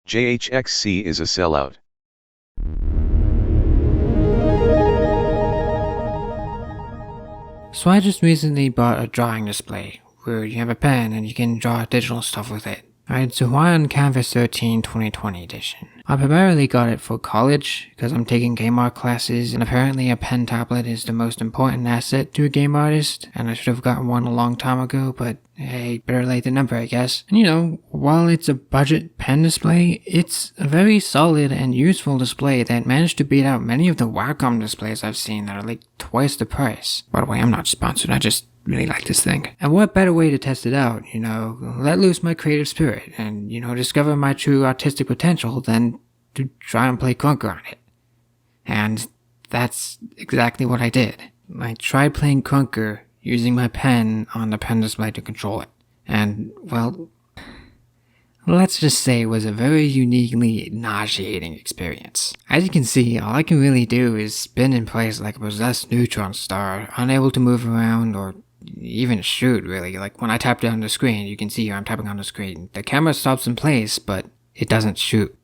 JHXC is a sellout. So I just recently bought a drawing display, where you have a pen and you can draw digital stuff with it. It's a Hawaiian Canvas 13 2020 edition. I primarily got it for college, because I'm taking game art classes, and apparently a pen tablet is the most important asset to a game artist, and I should have gotten one a long time ago, but hey, better late than never, I guess. And while it's a budget pen display, it's a very solid and useful display that managed to beat out many of the Wacom displays I've seen that are like twice the price. By the way, I'm not sponsored, I just really like this thing. And what better way to test it out, let loose my creative spirit and, discover my true artistic potential than to try and play Krunker on it. And that's exactly what I did. I tried playing Krunker using my pen on the pen display to control it. And, well, let's just say it was a very uniquely nauseating experience. As you can see, all I can really do is spin in place like a possessed neutron star, unable to move around or even shoot, really. Like when I tap down the screen, you can see here I'm tapping on the screen. The camera stops in place, but it doesn't shoot.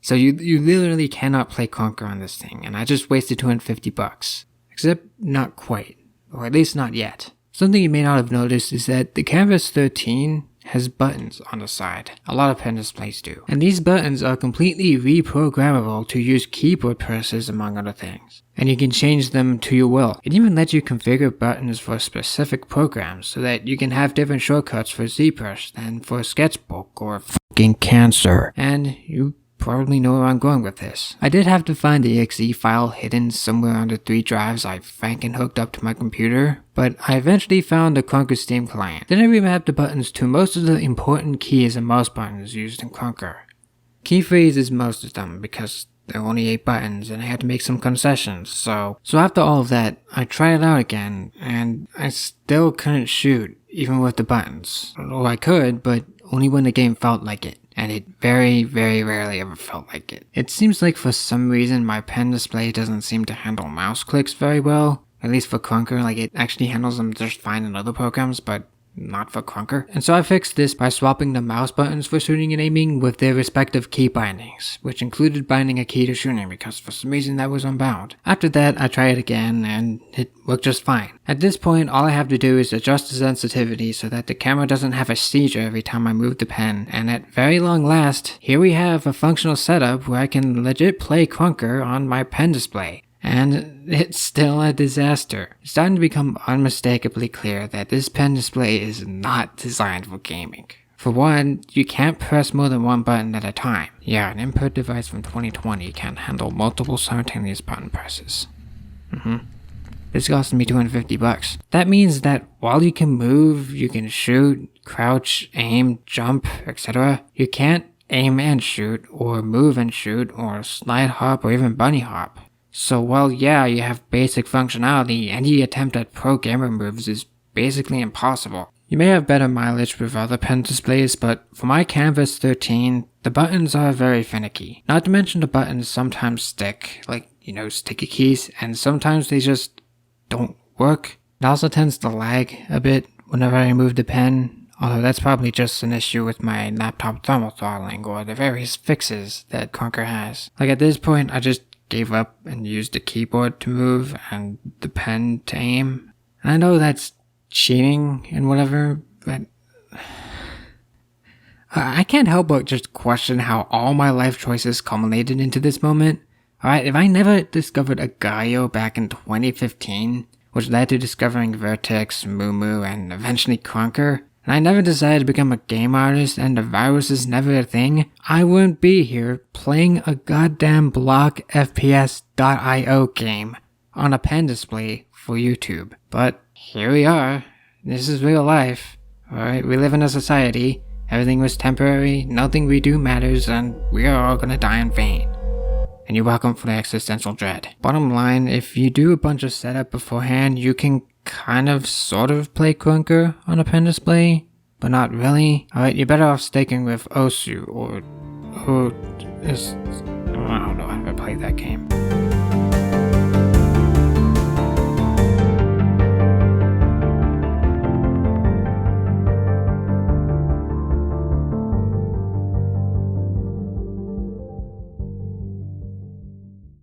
So you literally cannot play Krunker on this thing, and I just wasted $250. Except not quite, or at least not yet. Something you may not have noticed is that the Canvas 13 has buttons on the side. A lot of pen displays do. And these buttons are completely reprogrammable to use keyboard presses among other things. And you can change them to your will. It even lets you configure buttons for specific programs so that you can have different shortcuts for ZBrush than for Sketchbook or fucking Cancer. And you probably know where I'm going with this. I did have to find the exe file hidden somewhere on the 3 drives I franken hooked up to my computer, but I eventually found the Krunker Steam client. Then I remapped the buttons to most of the important keys and mouse buttons used in Krunker. Key freezes most of them because there are only 8 buttons and I had to make some concessions, so after all of that, I tried it out again, and I still couldn't shoot, even with the buttons. Or I could, but only when the game felt like it. And it very, very rarely ever felt like it. It seems like for some reason my pen display doesn't seem to handle mouse clicks very well. At least for Krunker, like it actually handles them just fine in other programs, but not for Krunker. And so I fixed this by swapping the mouse buttons for shooting and aiming with their respective key bindings, which included binding a key to shooting because for some reason that was unbound. After that, I tried it again and it worked just fine. At this point, all I have to do is adjust the sensitivity so that the camera doesn't have a seizure every time I move the pen, and at very long last, here we have a functional setup where I can legit play Krunker on my pen display. And it's still a disaster. It's starting to become unmistakably clear that this pen display is not designed for gaming. For one, you can't press more than one button at a time. Yeah, an input device from 2020 can't handle multiple simultaneous button presses. This cost me $250. That means that while you can move, you can shoot, crouch, aim, jump, etc., you can't aim and shoot, or move and shoot, or slide hop, or even bunny hop. So while yeah, you have basic functionality, any attempt at pro gamer moves is basically impossible. You may have better mileage with other pen displays, but for my Canvas 13, the buttons are very finicky. Not to mention the buttons sometimes stick, like, sticky keys, and sometimes they just don't work. It also tends to lag a bit whenever I move the pen, although that's probably just an issue with my laptop thermal throttling or the various fixes that Krunker has. Like at this point, I just gave up and used the keyboard to move and the pen to aim. And I know that's cheating and whatever, but I can't help but just question how all my life choices culminated into this moment. Alright, if I never discovered Agayo back in 2015, which led to discovering Vertex, Moo, and eventually Krunker, and I never decided to become a game artist and the virus is never a thing, I wouldn't be here playing a goddamn block FPS.io game on a pen display for YouTube. But here we are. This is real life. Alright, we live in a society. Everything was temporary, nothing we do matters, and we are all gonna die in vain. And you're welcome for the existential dread. Bottom line, if you do a bunch of setup beforehand, you can kind of sort of play Krunker on a pen display, but not really. Alright, you're better off sticking with Osu or I don't know, I haven't played that game.